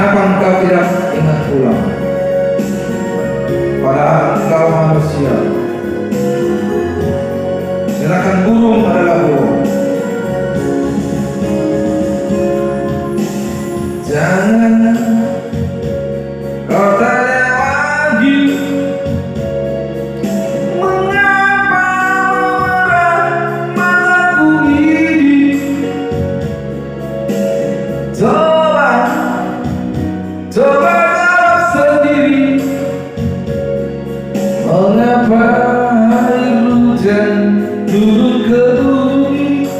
Kenapa engkau tidak ingat pulang? Padahal engkau manusia. Sedangkan burung adalah burung. Jangan kau tanya lagi mengapa memerah mataku ini. Coba jawab sendiri, mengapa air hujan turun ke bumi.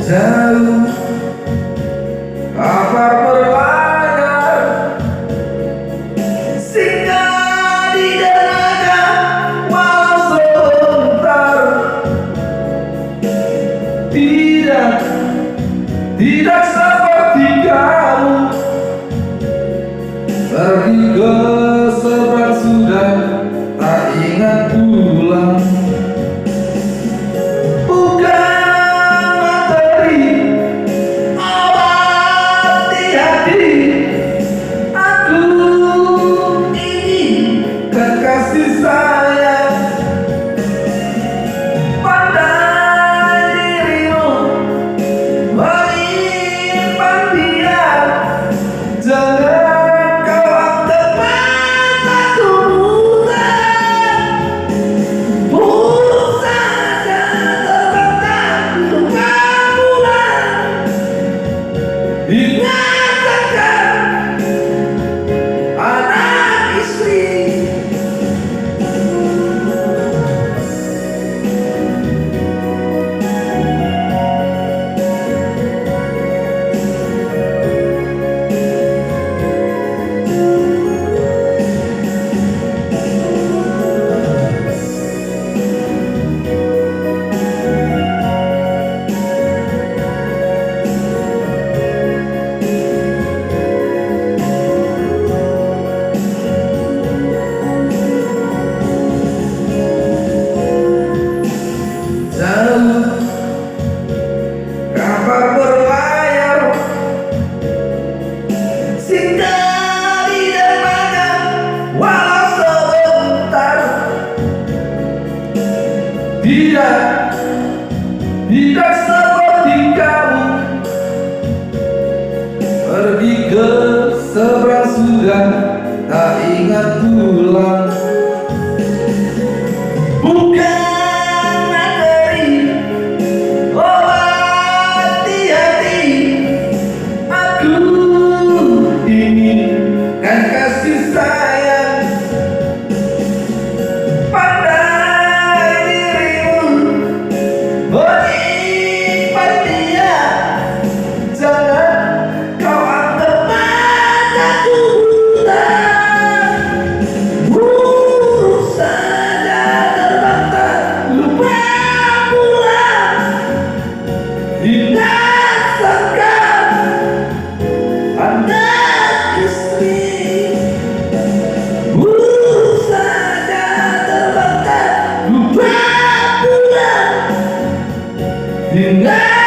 Jauh kabar berlayar, singgah di dermaga walau sebentar. Tidak seperti kamu pergi ke seberang sudah tak ingat pulang. Kabar berlayar, singgah di dermaga walau sebentar. Tidak seperti kamu pergi ke seberang sudah tak ingat pulang. Hingga